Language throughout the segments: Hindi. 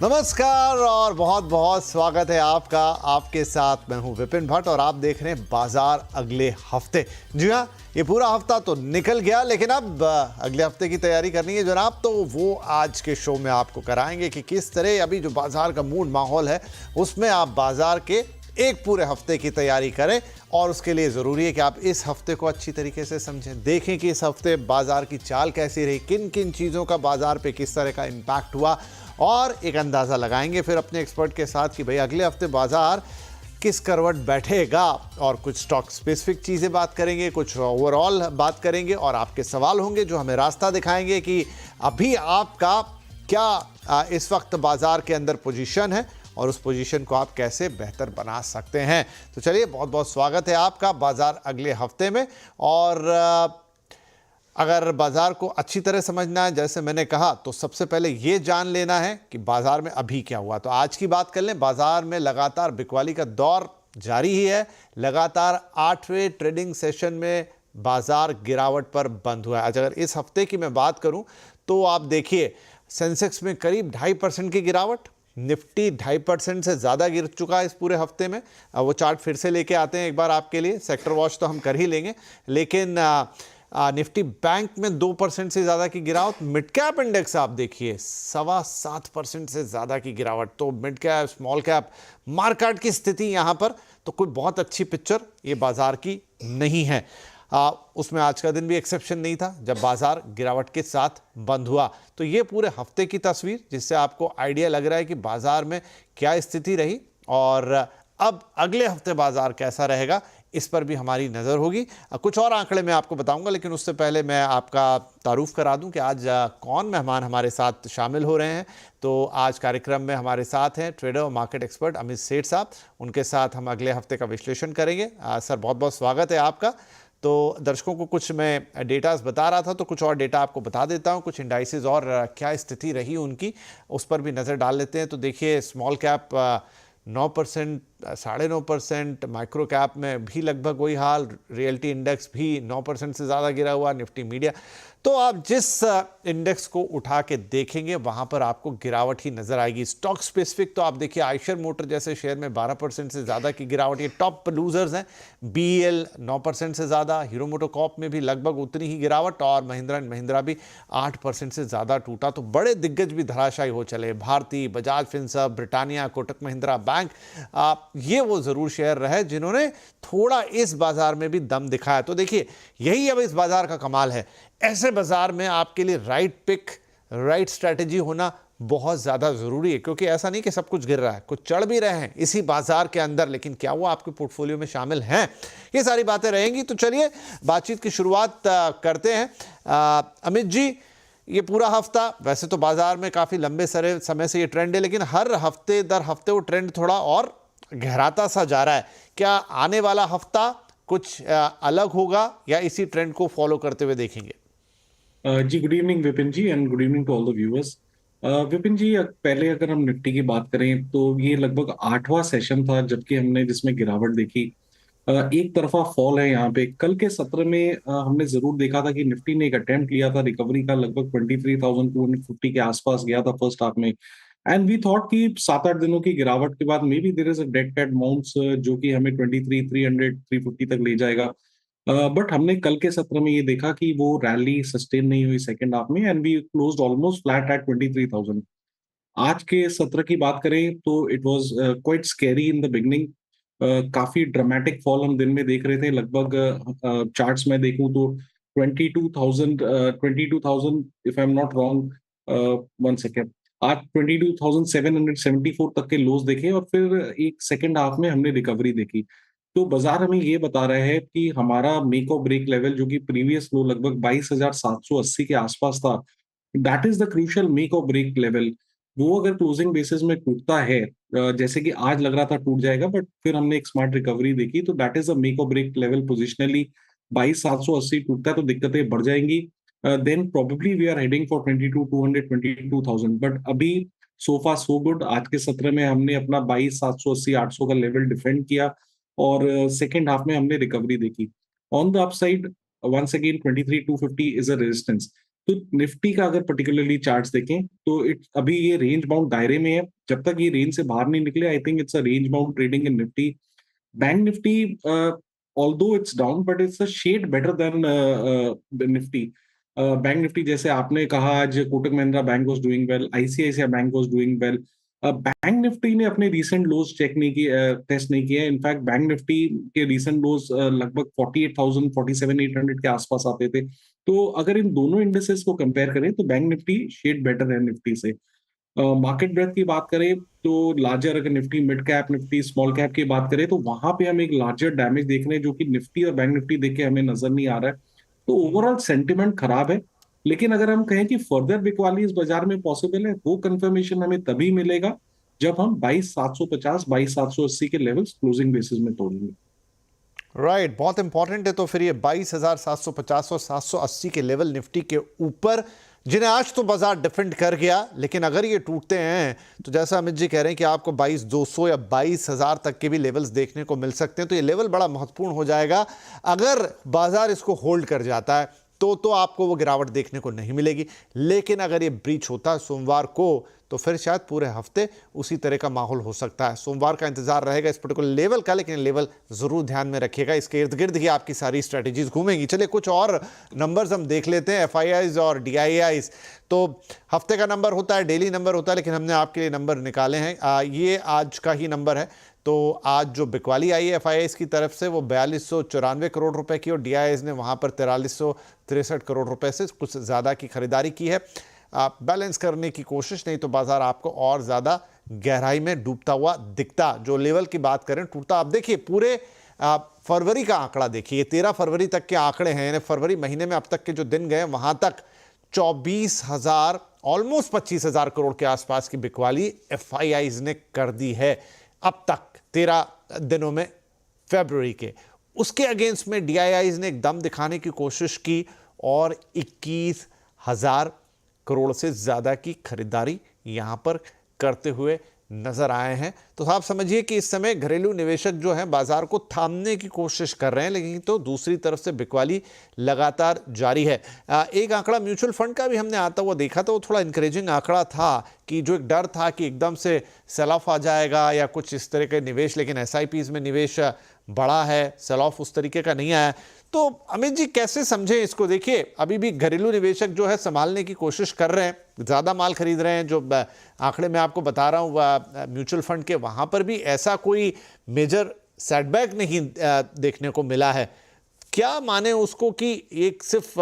नमस्कार और बहुत बहुत स्वागत है आपका। आपके साथ मैं हूं विपिन भट्ट और आप देख रहे हैं बाजार अगले हफ्ते। जी हाँ, ये पूरा हफ्ता तो निकल गया, लेकिन अब अगले हफ्ते की तैयारी करनी है जनाब। तो वो आज के शो में आपको कराएंगे कि किस तरह अभी जो बाजार का मूड माहौल है उसमें आप बाजार के एक पूरे हफ्ते की तैयारी करें। और उसके लिए ज़रूरी है कि आप इस हफ्ते को अच्छी तरीके से समझें, देखें कि इस हफ्ते बाजार की चाल कैसी रही, किन किन चीज़ों का बाजार पे किस तरह का इम्पैक्ट हुआ, और एक अंदाज़ा लगाएंगे फिर अपने एक्सपर्ट के साथ कि भाई अगले हफ्ते बाजार किस करवट बैठेगा। और कुछ स्टॉक स्पेसिफिक चीज़ें बात करेंगे, कुछ ओवरऑल बात करेंगे, और आपके सवाल होंगे जो हमें रास्ता दिखाएंगे कि अभी आपका क्या इस वक्त बाजार के अंदर पोजीशन है और उस पोजीशन को आप कैसे बेहतर बना सकते हैं। तो चलिए, बहुत बहुत स्वागत है आपका बाजार अगले हफ्ते में। और अगर बाजार को अच्छी तरह समझना है, जैसे मैंने कहा, तो सबसे पहले ये जान लेना है कि बाजार में अभी क्या हुआ। तो आज की बात कर लें। बाजार में लगातार बिकवाली का दौर जारी ही है। लगातार 8वें ट्रेडिंग सेशन में बाजार गिरावट पर बंद हुआ है। आज अगर इस हफ्ते की मैं बात करूं तो आप देखिए, सेंसेक्स में करीब 2.5% की गिरावट, निफ्टी 2.5% से ज़्यादा गिर चुका है इस पूरे हफ्ते में। वो चार्ट फिर से लेके आते हैं एक बार आपके लिए। सेक्टर वॉच तो हम कर ही लेंगे, लेकिन निफ्टी बैंक में 2% से ज़्यादा की गिरावट। मिड कैप इंडेक्स आप देखिए 7.25% से ज़्यादा की गिरावट। तो mid cap, small cap market की स्थिति यहाँ पर तो कोई बहुत अच्छी पिक्चर ये बाजार की नहीं है। उसमें आज का दिन भी एक्सेप्शन नहीं था जब बाजार गिरावट के साथ बंद हुआ। तो ये पूरे हफ्ते की तस्वीर, जिससे आपको आइडिया लग रहा है कि बाजार में क्या स्थिति रही और अब अगले हफ्ते बाजार कैसा रहेगा, इस पर भी हमारी नज़र होगी। कुछ और आंकड़े मैं आपको बताऊंगा, लेकिन उससे पहले मैं आपका तारुफ करा दूं कि आज कौन मेहमान हमारे साथ शामिल हो रहे हैं। तो आज कार्यक्रम में हमारे साथ हैं ट्रेडर और मार्केट एक्सपर्ट अमित सेठ साहब। उनके साथ हम अगले हफ्ते का विश्लेषण करेंगे। सर, बहुत बहुत स्वागत है आपका। तो दर्शकों को कुछ मैं डेटास बता रहा था, तो कुछ और डेटा आपको बता देता हूं, कुछ इंडाइसेस और क्या स्थिति रही उनकी, उस पर भी नज़र डाल लेते हैं। तो देखिए, स्मॉल कैप 9%, 9.5%, माइक्रो कैप में भी लगभग वही हाल, रियल्टी इंडेक्स भी 9% से ज़्यादा गिरा हुआ, निफ्टी मीडिया। तो आप जिस इंडेक्स को उठा के देखेंगे वहाँ पर आपको गिरावट ही नज़र आएगी। स्टॉक स्पेसिफिक तो आप देखिए, आयशर मोटर जैसे शेयर में 12% से ज़्यादा की गिरावट, ये टॉप लूजर्स हैं। BEL 9% से ज़्यादा, हीरो मोटोकॉर्प में भी लगभग उतनी ही गिरावट, और महिंद्रा एंड महिंद्रा भी 8% से ज़्यादा टूटा। तो बड़े दिग्गज भी धराशायी हो चले। भारती, बजाज फिनसर्व, ब्रिटानिया, कोटक महिंद्रा बैंक, ये वो ज़रूर शेयर रहे जिन्होंने थोड़ा इस बाजार में भी दम दिखाया। तो देखिए, यही अब इस बाजार का कमाल है। ऐसे बाजार में आपके लिए राइट पिक, राइट स्ट्रैटेजी होना बहुत ज़्यादा ज़रूरी है, क्योंकि ऐसा नहीं कि सब कुछ गिर रहा है, कुछ चढ़ भी रहे हैं इसी बाजार के अंदर, लेकिन क्या वो आपके पोर्टफोलियो में शामिल हैं, ये सारी बातें रहेंगी। तो चलिए बातचीत की शुरुआत करते हैं। अमित जी, ये पूरा हफ्ता, वैसे तो बाजार में काफ़ी लंबे समय से ये ट्रेंड है, लेकिन हर हफ्ते दर हफ्ते वो ट्रेंड थोड़ा और गहराता सा जा रहा है। क्या आने वाला हफ्ता कुछ अलग होगा या इसी ट्रेंड को फॉलो करते हुए देखेंगे? जी, good evening Vipin ji, and good evening to all the viewers. Vipin ji, पहले अगर हम निफ्टी की बात करें तो ये लगभग 8वां सेशन था जबकि हमने जिसमें गिरावट देखी। एक तरफा फॉल है यहाँ पे। कल के सत्र में हमने जरूर देखा था कि निफ्टी ने एक अटेम्प्ट लिया था रिकवरी का, लगभग 23,250 के आसपास गया था फर्स्ट हाफ में। एंड वी थॉट कि 7-8 दिनों की गिरावट के बाद may be there is a dead cat माउंट्स जो कि हमें 23,300 350 तक ले जाएगा। बट हमने कल के सत्र में ये देखा कि वो रैली सस्टेन नहीं हुई सेकेंड हाफ में, and we closed almost flat at 23,000। आज के सत्र की बात करें तो it was quite scary in the beginning. काफी ड्रामेटिक फॉल हम दिन में देख रहे थे। लगभग चार्ट्स में देखूं तो 22,000 if I am not wrong, one second, आज 22,774 तक के लोज देखे, और फिर एक सेकेंड हाफ में हमने रिकवरी देखी। तो बाजार हमें ये बता रहा है कि हमारा मेक और ब्रेक लेवल जो कि प्रीवियस लो लगभग 22,780 के आसपास था, that is the crucial make or break level. वो अगर क्लोजिंग बेसिस में टूटता है, जैसे कि आज लग रहा था टूट जाएगा, बट फिर हमने एक स्मार्ट रिकवरी देखी, तो that is the make or break level positionally. 22,780 टूटता है तो दिक्कतें बढ़ जाएंगी। Then probably we are heading for 22,200 22,000। But अभी सो फार सो गुड। आज के सत्र में हमने अपना 22,780 800 का लेवल डिफेंड किया, और सेकेंड हाफ में हमने रिकवरी देखी। On the upside, once again 23,250 is a resistance. तो निफ्टी का अगर पर्टिकुलरली चार्ट्स देखें तो इट अभी ये रेंज बाउंड दायरे में है। जब तक ये रेंज से बाहर नहीं निकले, I think it's a range bound trading in Nifty. Bank Nifty, although it's down but it's a shade better than Nifty. Bank Nifty जैसे आपने कहा, आज Kotak Mahindra bank was doing well, ICICI bank was doing well. Bank Nifty ने अपने रीसेंट लोज चेक नहीं किए, टेस्ट नहीं किए। इनफैक्ट बैंक निफ्टी के रीसेंट लोज लगभग 48,000 47,800 के आसपास आते थे। तो अगर इन दोनों इंडेक्सेस को कंपेयर करें तो बैंक निफ्टी शेड बेटर है निफ्टी से। मार्केट ब्रेथ की बात करें तो लार्जर, अगर Nifty mid cap, Nifty small cap की बात करें तो वहां पे हम एक लार्जर डैमेज देख रहे हैं, जो कि निफ्टी और बैंक निफ्टी देख के हमें नजर नहीं आ रहा है। तो ओवरऑल सेंटिमेंट खराब है। लेकिन अगर हम कहें कि फर्दर बिकवाली इस बाजार में पॉसिबल है, वो कंफर्मेशन हमें तभी मिलेगा जब हम 22,750 22,780 के लेवल्स क्लोजिंग बेसिस में तोड़ेंगे। राइट, बहुत इंपॉर्टेंट है। तो फिर ये 22,750 और 780 के लेवल निफ्टी के ऊपर, जिन्हें आज तो बाजार डिफेंड कर गया, लेकिन अगर ये टूटते हैं तो जैसा अमित जी कह रहे हैं कि आपको 22,200 या 22,000 तक के भी लेवल्स देखने को मिल सकते हैं। तो ये लेवल बड़ा महत्वपूर्ण हो जाएगा। अगर बाजार इसको होल्ड कर जाता है तो आपको वो गिरावट देखने को नहीं मिलेगी। लेकिन अगर ये ब्रीच होता है सोमवार को, तो फिर शायद पूरे हफ्ते उसी तरह का माहौल हो सकता है। सोमवार का इंतजार रहेगा इस पर्टिकुलर लेवल का, लेकिन लेवल जरूर ध्यान में रखिएगा। इसके इर्द गिर्द ही आपकी सारी स्ट्रेटेजीज घूमेंगी। चलिए कुछ और नंबर्स हम देख लेते हैं, एफआईआईज और डीआईआईज। तो हफ्ते का नंबर होता है, डेली नंबर होता है, लेकिन हमने आपके लिए नंबर निकाले हैं। ये आज का ही नंबर है। तो आज जो बिकवाली आई है एफआईआईज की तरफ से वो 4294 करोड़ रुपए की, और डीआईआईज ने वहां पर 4363 करोड़ रुपए से कुछ ज़्यादा की खरीदारी की है। बैलेंस करने की कोशिश, नहीं तो बाजार आपको और ज़्यादा गहराई में डूबता हुआ दिखता। जो लेवल की बात करें टूटता, आप देखिए पूरे फरवरी का आंकड़ा देखिए, 13 फरवरी तक के आंकड़े हैं, यानी फरवरी महीने में अब तक के जो दिन गए वहां तक 24,000 ऑलमोस्ट 25,000 करोड़ के आसपास की बिकवाली एफआईआईज ने कर दी है अब तक 13 दिनों में फरवरी के। उसके अगेंस्ट में डीआईआईज ने एक दम दिखाने की कोशिश की और 21,000 करोड़ से ज्यादा की खरीदारी यहां पर करते हुए नजर आए हैं। तो आप समझिए कि इस समय घरेलू निवेशक जो हैं बाजार को थामने की कोशिश कर रहे हैं, लेकिन तो दूसरी तरफ से बिकवाली लगातार जारी है। एक आंकड़ा म्यूचुअल फंड का भी हमने आता हुआ देखा, तो वो थोड़ा इंकरेजिंग आंकड़ा था कि जो एक डर था कि एकदम से सेल ऑफ आ जाएगा या कुछ इस तरह के निवेश, लेकिन एसआईपीज में निवेश बड़ा है, सेल ऑफ उस तरीके का नहीं आया। तो अमित जी कैसे समझें इसको? देखिए अभी भी घरेलू निवेशक जो है संभालने की कोशिश कर रहे हैं, ज़्यादा माल खरीद रहे हैं। जो आंकड़े मैं आपको बता रहा हूँ म्यूचुअल फंड के, वहाँ पर भी ऐसा कोई मेजर सेटबैक नहीं देखने को मिला है। क्या माने उसको कि एक सिर्फ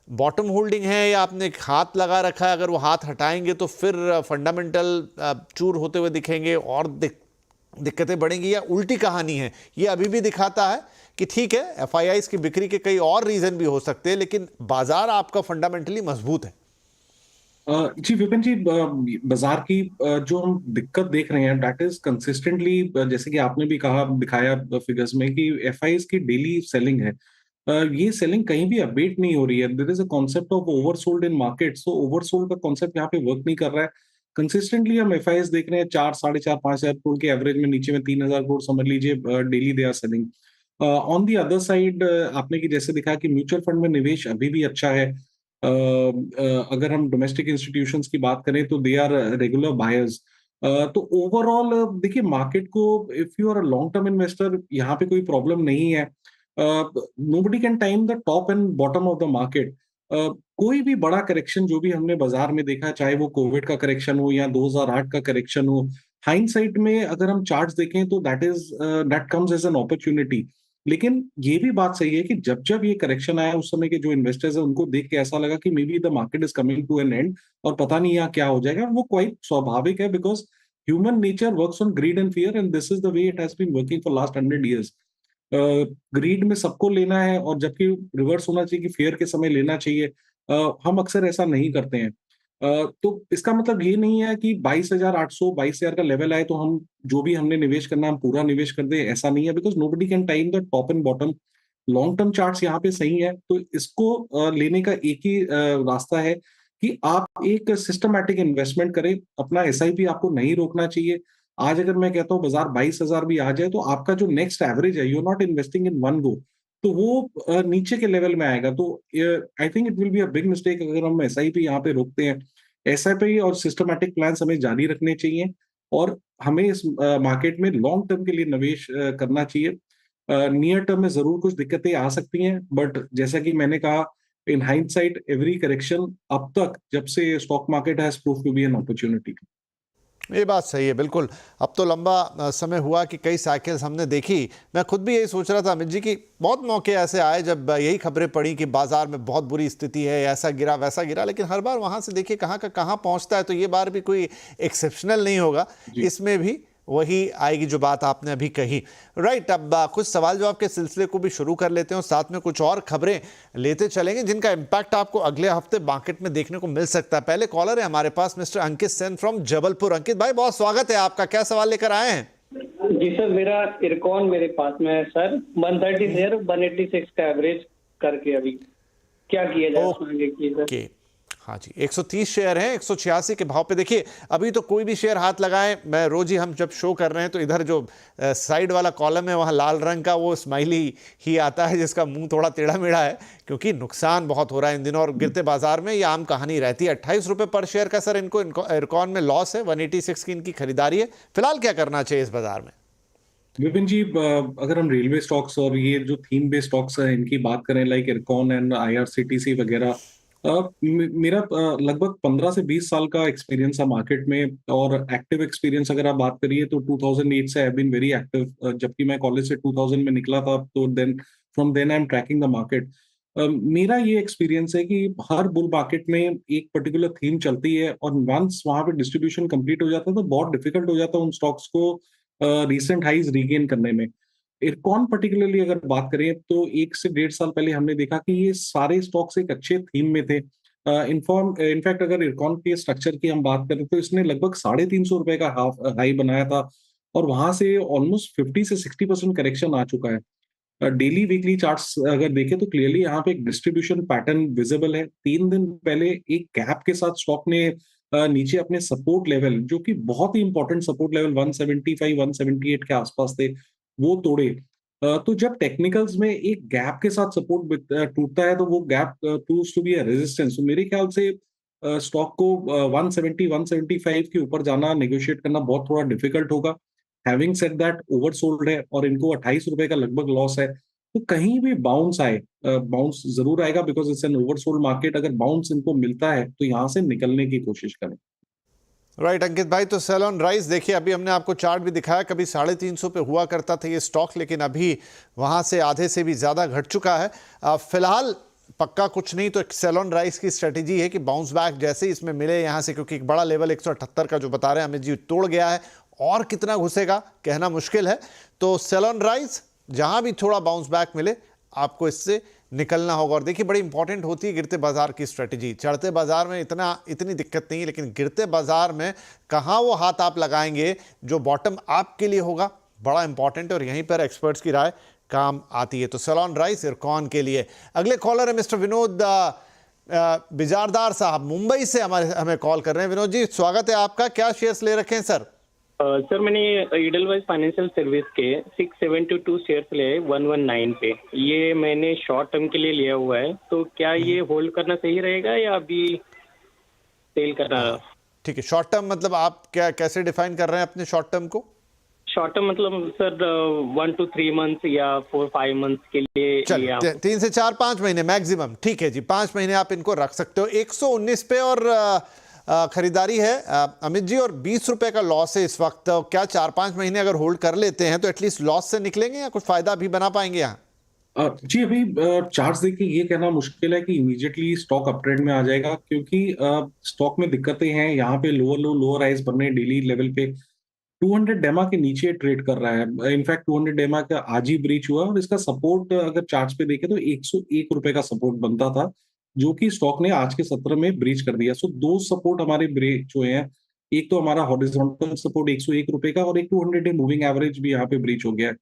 बॉटम होल्डिंग है या आपने एक हाथ लगा रखा है? अगर वो हाथ हटाएंगे तो फिर फंडामेंटल चूर होते हुए दिखेंगे और दिक्कतें बढ़ेंगी, या उल्टी कहानी है? ये अभी भी दिखाता है कि ठीक है एफआईआईज की बिक्री के कई और रीजन भी हो सकते हैं, लेकिन बाजार आपका फंडामेंटली मजबूत है। जी विपिन जी, बाजार की जो हम दिक्कत देख रहे हैं दैट इज कंसिस्टेंटली, जैसे कि आपने भी कहा, दिखाया फिगर्स में कि एफआईआईज की डेली सेलिंग है। ये सेलिंग कहीं भी अपडेट नहीं हो रही है। There is a concept of oversold in market, so oversold का कॉन्सेप्ट यहाँ पे वर्क नहीं कर रहा है। कंसिस्टेंटली हम एफआईआईज देख रहे हैं 4 साढ़े 4 5,000 करोड़ के एवरेज में, नीचे में 3,000 करोड़ समझ लीजिए daily they are selling. On the other side आपने कि जैसे दिखा कि म्यूचुअल फंड में निवेश अभी भी अच्छा है। अगर हम डोमेस्टिक इंस्टीट्यूशंस की बात करें तो दे आर रेगुलर बायर्स। तो ओवरऑल देखिए मार्केट को, if you are a long term investor, यहाँ पे कोई प्रॉब्लम नहीं है। Nobody can time the top and bottom of the market. कोई भी बड़ा करेक्शन जो भी हमने बाजार में देखा, चाहे वो कोविड का करेक्शन हो या 2008 का करेक्शन हो, हाइंडसाइट में अगर हम चार्ट्स देखें तो that comes as an opportunity. लेकिन ये भी बात सही है कि जब जब ये करेक्शन आया उस समय के जो इन्वेस्टर्स है उनको देख के ऐसा लगा कि maybe the market is coming to an end और पता नहीं यहाँ क्या हो जाएगा। वो क्वाइट स्वाभाविक है, because human nature works on greed and fear and this is the way it has been working for last 100 years। Greed में सबको लेना है और जबकि रिवर्स होना चाहिए कि फेयर के समय लेना चाहिए। हम अक्सर ऐसा नहीं करते हैं। तो इसका मतलब ये नहीं है कि 22,800 22,000 का लेवल आए तो हम जो भी हमने निवेश करना हम पूरा निवेश कर दे, ऐसा नहीं है, because nobody can time the top and bottom. Long term charts यहाँ पे सही है, तो इसको लेने का एक ही रास्ता है कि आप एक सिस्टमैटिक इन्वेस्टमेंट करें। अपना एसआईपी आपको नहीं रोकना चाहिए। आज अगर मैं कहता हूँ बाजार 22,000 भी आ जाए तो आपका जो नेक्स्ट एवरेज है, you are not investing in one go. तो वो नीचे के लेवल में आएगा। तो I think it will be a big mistake अगर हम एसआईपी यहाँ पे रोकते हैं। एसआईपी और सिस्टमैटिक प्लान्स हमें जारी रखने चाहिए, और हमें इस मार्केट में लॉन्ग टर्म के लिए निवेश करना चाहिए। नियर टर्म में ज़रूर कुछ दिक्कतें आ सकती हैं, बट जैसा कि मैंने कहा, इन हाइंडसाइट एवरी करेक्शन अब तक जब से stock market has proved to be an opportunity. ये बात सही है बिल्कुल। अब तो लंबा समय हुआ कि कई साइकिल्स हमने देखी। मैं खुद भी यही सोच रहा था अमित जी कि बहुत मौके ऐसे आए जब यही खबरें पड़ी कि बाजार में बहुत बुरी स्थिति है, ऐसा गिरा वैसा गिरा, लेकिन हर बार वहां से देखिए कहाँ का कहाँ पहुंचता है। तो ये बार भी कोई एक्सेप्शनल नहीं होगा, जी। इसमें भी वही आएगी जो बात आपने अभी कही। राइट, अब कुछ सवाल जवाब के सिलसिले को भी शुरू कर लेते हैं और साथ में कुछ और खबरें लेते चलेंगे जिनका इम्पैक्ट आपको अगले हफ्ते मार्केट में देखने को मिल सकता है। पहले कॉलर है हमारे पास मिस्टर अंकित सेन फ्रॉम जबलपुर। अंकित भाई बहुत स्वागत है आपका, क्या सवाल लेकर आए हैं? जी सर, मेरा इरकॉन मेरे पास में है सर, 130 शेयर 186 का एवरेज करके अभी क्या किया जाए उसमें आगे की सर? ओके, हाँ जी, 130 शेयर हैं 186 के भाव पे। देखिए अभी तो कोई भी शेयर हाथ लगाएं, मैं रोज ही हम जब शो कर रहे हैं तो इधर जो साइड वाला कॉलम है वहाँ लाल रंग का वो स्माइली ही आता है जिसका मुंह थोड़ा टेढ़ा मेढ़ा है, क्योंकि नुकसान बहुत हो रहा है इन दिनों और गिरते बाजार में ये आम कहानी रहती है। 28 रुपये पर शेयर का सर इनको इरकॉन में लॉस है, 186 की इनकी खरीदारी है। फिलहाल क्या करना चाहिए इस बाजार में? विपिन जी, अगर हम रेलवे स्टॉक्स और ये जो थीम बेस्ड स्टॉक्स हैं इनकी बात करें, लाइक इरकॉन एंड आईआरसीटीसी वगैरह, मेरा लगभग 15 से 20 साल का एक्सपीरियंस है मार्केट में। और एक्टिव एक्सपीरियंस अगर आप बात करिए तो 2008 से आई बीन वेरी एक्टिव। जबकि मैं कॉलेज से 2000 में निकला था, तो then from then I am tracking the market. मेरा ये एक्सपीरियंस है कि हर बुल मार्केट में एक पर्टिकुलर थीम चलती है, और वंस वहां पे डिस्ट्रीब्यूशन कंप्लीट हो जाता है तो बहुत डिफिकल्ट हो जाता है उन स्टॉक्स को रिसेंट हाइज रीगेन करने में। इरकॉन पर्टिकुलरली अगर बात करें तो 1 से 1.5 साल पहले हमने देखा कि ये सारे स्टॉक्स एक अच्छे थीम में थे। इनफैक्ट अगर इरकॉन के स्ट्रक्चर की हम बात करें तो इसने लगभग ₹350 का हाफ हाई बनाया था, और वहां से ऑलमोस्ट 50 से 60% करेक्शन आ चुका है। डेली वीकली चार्ट्स अगर देखें तो क्लियरली यहाँ पे एक डिस्ट्रीब्यूशन पैटर्न विजिबल है। 3 दिन पहले एक गैप के साथ स्टॉक ने नीचे अपने सपोर्ट लेवल, जो कि बहुत ही इंपॉर्टेंट सपोर्ट लेवल 175 178 के आसपास थे, वो तोड़े। तो जब टेक्निकल्स में एक गैप के साथ सपोर्ट टूटता है तो वो gap proves to be a resistance. तो मेरे ख्याल से स्टॉक को 170 175 के ऊपर जाना, नेगोशिएट करना बहुत थोड़ा डिफिकल्ट होगा। हैविंग सेड दैट, ओवरसोल्ड है और इनको ₹28 का लगभग लॉस है। तो कहीं भी बाउंस आए, बाउंस जरूर आएगा because it's an oversold market. अगर बाउंस इनको मिलता है तो यहाँ से निकलने की कोशिश करें। राइट अंकित भाई, तो सेल ऑन राइस देखिए अभी हमने आपको चार्ट भी दिखाया, कभी 350 पे हुआ करता था ये स्टॉक, लेकिन अभी वहां से आधे से भी ज्यादा घट चुका है। फिलहाल पक्का कुछ नहीं, तो एक सेल ऑन राइस की स्ट्रेटेजी है कि बाउंस बैक जैसे ही इसमें मिले यहाँ से, क्योंकि एक बड़ा लेवल 178 का जो बता रहे हैं अमित जी तोड़ गया है, और कितना घुसेगा कहना मुश्किल है। तो सेल ऑन राइस जहां भी थोड़ा बाउंस बैक मिले आपको इससे निकलना होगा। और देखिए बड़ी इंपॉर्टेंट होती है गिरते बाजार की स्ट्रेटेजी। चढ़ते बाजार में इतनी दिक्कत नहीं है, लेकिन गिरते बाजार में कहाँ वो हाथ आप लगाएंगे जो बॉटम आपके लिए होगा, बड़ा इंपॉर्टेंट है, और यहीं पर एक्सपर्ट्स की राय काम आती है। तो सेल ऑन राइस इरकॉन के लिए। अगले कॉलर है मिस्टर विनोद बिजारदार साहब, मुंबई से हमें कॉल कर रहे हैं। विनोद जी स्वागत है आपका, क्या शेयर्स ले रखे हैं सर? सर मैंने ईडलवाइज फाइनेंशियल सर्विस के 672 शेयर्स लिए 119 पे। ये मैंने शॉर्ट टर्म के लिए लिया हुआ है, तो क्या ये होल्ड करना सही रहेगा या अभी सेल करना? ठीक है, शॉर्ट टर्म मतलब आप क्या कैसे डिफाइन कर रहे हैं अपने शॉर्ट टर्म को? शॉर्ट टर्म मतलब सर 1 to 3 मंथ्स या 4-5 मंथ्स के लिए चलिए 3 से 4-5 महीने मैक्सिमम, ठीक है जी, 5 महीने आप इनको रख सकते हो। 119 पे और खरीदारी है अमित जी, और ₹20 का लॉस है इस वक्त। तो क्या 4-5 महीने अगर होल्ड कर लेते हैं तो एटलीस्ट लॉस से निकलेंगे या कुछ फायदा भी बना पाएंगे यहाँ? जी, अभी चार्ट्स देख के ये कहना मुश्किल है कि इमीडिएटली स्टॉक अप ट्रेंड में आ जाएगा, क्योंकि स्टॉक में दिक्कतें हैं। यहाँ पे लोअर लो लोअर हाइज बनने डेली लेवल पे 200 डेमा के नीचे ट्रेड कर रहा है। इनफैक्ट 200 डेमा का आज ही ब्रीच हुआ, और इसका सपोर्ट अगर चार्ट्स पे देखें तो ₹101 का सपोर्ट बनता था, जो कि स्टॉक ने आज के सत्र में ब्रीच कर दिया। सो दो सपोर्ट हमारे ब्रीच हुए हैं। एक तो हमारा हॉरिजॉन्टल सपोर्ट ₹101 का, और एक 200 डे मूविंग एवरेज भी यहाँ पे ब्रीच हो गया है।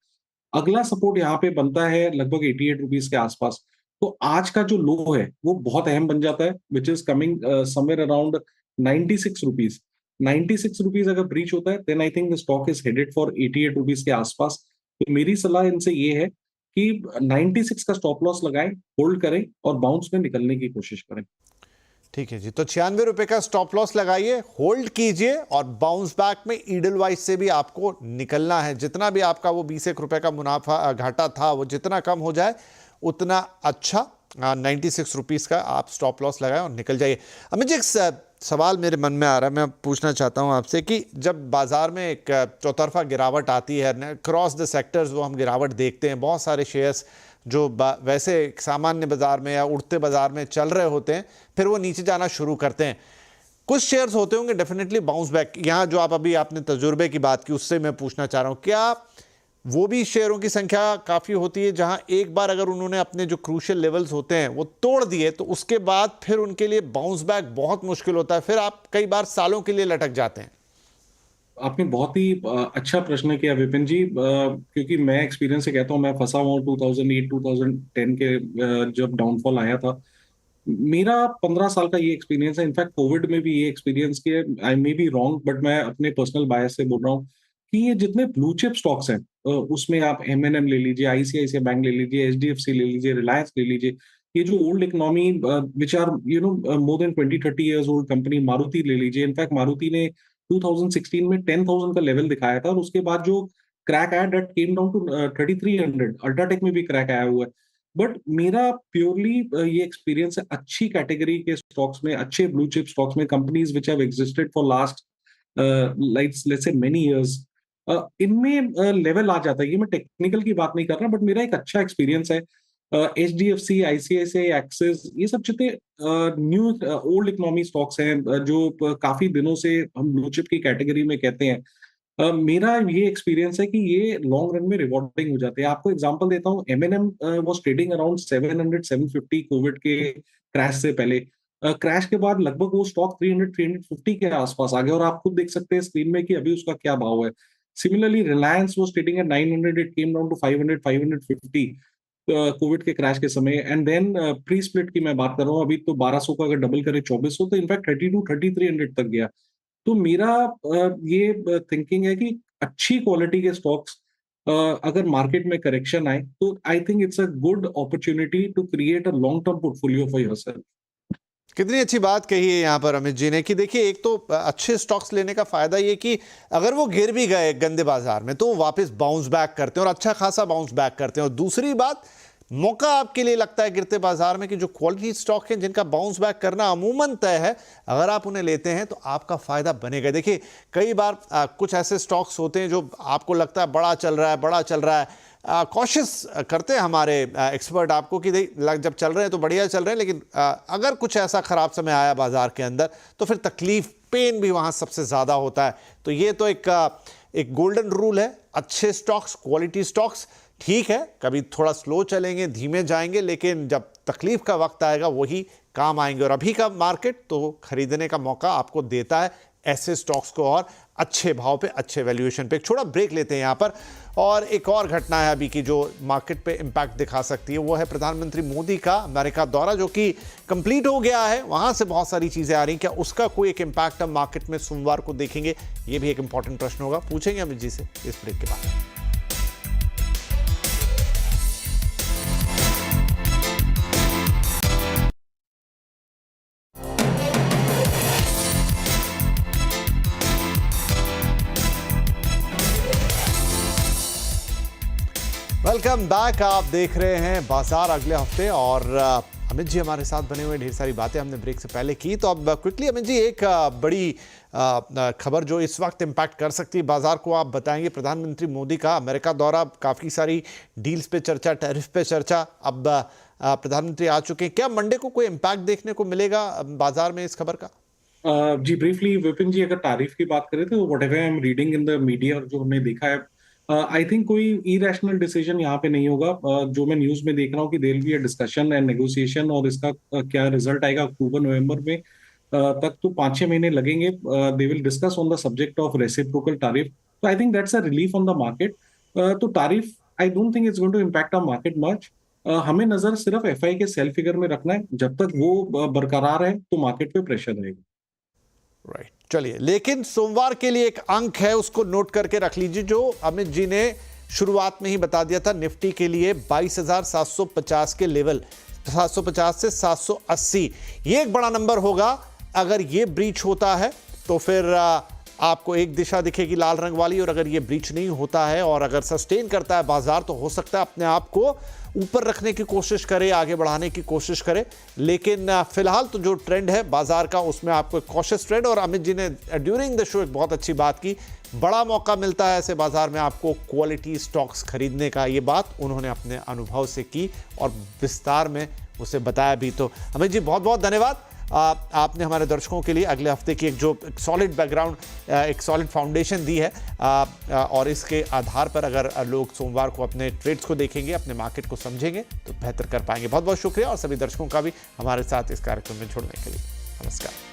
अगला सपोर्ट यहाँ पे बनता है लगभग ₹88 के आसपास। तो आज का जो लो है वो बहुत अहम बन जाता है, which is coming somewhere around ₹96। ₹96 अगर ब्रीच होता है then I think the stock is headed for ₹88 के आसपास। तो मेरी सलाह इनसे ये है कि 96 का स्टॉप लॉस लगाएं, होल्ड करें और बाउंस में निकलने की कोशिश करें। ठीक है जी, तो 96 रुपए का स्टॉप लॉस लगाइए, होल्ड कीजिए और बाउंस बैक में ईडल वाइज से भी आपको निकलना है। जितना भी आपका वो 20 रुपए का मुनाफा घाटा था वो जितना कम हो जाए उतना अच्छा। 96 रुपीज़ का आप स्टॉप लॉस लगाएं और निकल जाइए। अमित जी, एक सवाल मेरे मन में आ रहा है, मैं पूछना चाहता हूं आपसे कि जब बाजार में एक चौतरफा गिरावट आती है, क्रॉस द सेक्टर्स वो हम गिरावट देखते हैं, बहुत सारे शेयर्स जो वैसे सामान्य बाजार में या उठते बाजार में चल रहे होते हैं फिर वो नीचे जाना शुरू करते हैं। कुछ शेयर्स होते होंगे डेफिनेटली बाउंस बैक। यहाँ जो आपने तजुर्बे की बात की उससे मैं पूछना चाह रहा हूँ, क्या वो भी शेयरों की संख्या काफ़ी होती है जहां एक बार अगर उन्होंने अपने जो क्रूशियल लेवल्स होते हैं वो तोड़ दिए तो उसके बाद फिर उनके लिए बाउंस बैक बहुत मुश्किल होता है, फिर आप कई बार सालों के लिए लटक जाते हैं? आपने बहुत ही अच्छा प्रश्न किया विपिन जी, क्योंकि मैं एक्सपीरियंस से कहता हूँ, मैं फंसा हुआ 2008 2010 के जब डाउनफॉल आया था। मेरा 15 साल का ये एक्सपीरियंस है। इनफैक्ट कोविड में भी ये एक्सपीरियंस किया। आई मे बी रॉन्ग बट मैं अपने पर्सनल बायस से बोल रहा हूँ कि ये जितने ब्लू चिप स्टॉक्स हैं, उसमें आप एमएनएम ले लीजिए, आईसीआईसीआई बैंक ले लीजिए, एचडीएफसी ले लीजिए, रिलायंस ले लीजिए, ये जो old economy which are more than 20-30 years old company, Maruti ले लीजिए। इनफैक्ट मारुति ने 2016 में 10,000 का लेवल दिखाया था और उसके बाद जो क्रैक आया that came down to 3300। UltraTech में भी क्रैक आया हुआ है। बट मेरा प्योरली ये एक्सपीरियंस है अच्छी कैटेगरी के स्टॉक्स में, अच्छे ब्लू चिप स्टॉक्स में, companies which have existed for last let's say many years, इनमें लेवल आ जाता है। ये मैं टेक्निकल की बात नहीं कर रहा बट मेरा एक अच्छा एक्सपीरियंस है। एचडीएफसी, आईसीआईसीआई, एक्सिस, ये सब जितने न्यू ओल्ड इकोनॉमी स्टॉक्स हैं जो काफी दिनों से हम ब्लू चिप की कैटेगरी में कहते हैं, मेरा ये एक्सपीरियंस है कि ये लॉन्ग रन में रिवॉर्डिंग हो जाते हैं। आपको एग्जांपल देता हूँ, M&M was trading around 700-750 Covid के क्रैश से पहले। क्रैश के बाद लगभग वो स्टॉक 300-350 के आसपास आ गया और आप खुद देख सकते हैं स्क्रीन में कि अभी उसका क्या भाव है। Similarly Reliance was trading at 900, it came down to 500-550 Covid के क्रैश के समय। एंड देन प्री स्प्लिट की मैं बात कर रहा हूँ, अभी तो 1200 का अगर डबल करे 2400, तो इनफैक्ट 32-3300 तक गया। तो मेरा ये थिंकिंग है कि अच्छी क्वालिटी के स्टॉक्स अगर मार्केट में करेक्शन आए तो I think it's a good opportunity to create a long term portfolio for yourself. कितनी अच्छी बात कही है यहाँ पर अमित जी ने कि देखिए, एक तो अच्छे स्टॉक्स लेने का फायदा ये कि अगर वो गिर भी गए गंदे बाजार में तो वो वापस बाउंस बैक करते हैं और अच्छा खासा बाउंस बैक करते हैं। और दूसरी बात, मौका आपके लिए लगता है गिरते बाजार में कि जो क्वालिटी स्टॉक हैं जिनका बाउंस बैक करना अमूमन तय है, अगर आप उन्हें लेते हैं तो आपका फायदा बनेगा। देखिए, कई बार कुछ ऐसे स्टॉक्स होते हैं जो आपको लगता है बड़ा चल रहा है, कॉशियस करते हैं हमारे एक्सपर्ट आपको कि जब चल रहे हैं तो बढ़िया चल रहे हैं, लेकिन अगर कुछ ऐसा खराब समय आया बाजार के अंदर तो फिर तकलीफ, पेन भी वहाँ सबसे ज़्यादा होता है। तो ये तो एक गोल्डन रूल है, अच्छे स्टॉक्स, क्वालिटी स्टॉक्स ठीक है, कभी थोड़ा स्लो चलेंगे, धीमे जाएंगे, लेकिन जब तकलीफ का वक्त आएगा वही काम आएंगे। और अभी का मार्केट तो खरीदने का मौका आपको देता है ऐसे स्टॉक्स को और अच्छे भाव पे, अच्छे वैल्यूएशन पे। एक छोटा ब्रेक लेते हैं यहाँ पर। और एक और घटना है अभी की जो मार्केट पे इम्पैक्ट दिखा सकती है, वो है प्रधानमंत्री मोदी का अमेरिका दौरा जो कि कंप्लीट हो गया है। वहाँ से बहुत सारी चीज़ें आ रही हैं, क्या उसका कोई एक इम्पैक्ट हम मार्केट में सोमवार को देखेंगे? ये भी एक इंपॉर्टेंट प्रश्न होगा, पूछेंगे अमित जी से इस ब्रेक के बाद। वेलकम बैक, आप देख रहे हैं बाजार अगले हफ्ते और अमित जी हमारे साथ बने हुए। ढेर सारी बातें हमने ब्रेक से पहले की, तो अब क्विकली अमित जी एक बड़ी खबर जो इस वक्त इम्पैक्ट कर सकती है बाजार को आप बताएंगे। प्रधानमंत्री मोदी का अमेरिका दौरा, काफ़ी सारी डील्स पे चर्चा, टैरिफ पे चर्चा, अब प्रधानमंत्री आ चुके हैं, क्या मंडे को कोई इम्पैक्ट देखने को मिलेगा बाजार में इस खबर का? जी ब्रीफली विपिन जी, अगर तारीफ की बात करें तो whatever I am reading in the media और जो हमने देखा है, आई थिंक कोई इरेशनल डिसीजन यहाँ पे नहीं होगा। जो मैं न्यूज में देख रहा हूँ कि there will be a discussion and negotiation और इसका क्या रिजल्ट आएगा अक्टूबर नवंबर में तक, तो 5-6 महीने लगेंगे। They will discuss on the subject of reciprocal tariff. तो I think that's a relief on the market. तो tariff I don't think it's going to impact our market much. हमें नजर सिर्फ एफआई के सेल फिगर में रखना है, जब तक वो बरकरार है तो मार्केट पे प्रेशर रहेगा। राइट, चलिए, लेकिन सोमवार के लिए एक अंक है, उसको नोट करके रख लीजिए, जो अमित जी ने शुरुआत में ही बता दिया था, निफ्टी के लिए 22,750 के लेवल, 750 से 780 ये एक बड़ा नंबर होगा। अगर ये ब्रीच होता है तो फिर आपको एक दिशा दिखेगी लाल रंग वाली, और अगर ये ब्रीच नहीं होता है और अगर सस्टेन करता है बाजार तो हो सकता है अपने आप को ऊपर रखने की कोशिश करे, आगे बढ़ाने की कोशिश करे। लेकिन फिलहाल तो जो ट्रेंड है बाजार का उसमें आपको एक कॉशियस ट्रेंड, और अमित जी ने ड्यूरिंग द शो एक बहुत अच्छी बात की, बड़ा मौका मिलता है ऐसे बाजार में आपको क्वालिटी स्टॉक्स खरीदने का। ये बात उन्होंने अपने अनुभव से की और विस्तार में उसे बताया भी। तो अमित जी बहुत बहुत धन्यवाद। आपने हमारे दर्शकों के लिए अगले हफ्ते की एक सॉलिड बैकग्राउंड, एक सॉलिड फाउंडेशन दी है, और इसके आधार पर अगर लोग सोमवार को अपने ट्रेड्स को देखेंगे, अपने मार्केट को समझेंगे तो बेहतर कर पाएंगे। बहुत बहुत शुक्रिया, और सभी दर्शकों का भी हमारे साथ इस कार्यक्रम में जुड़ने के लिए। नमस्कार।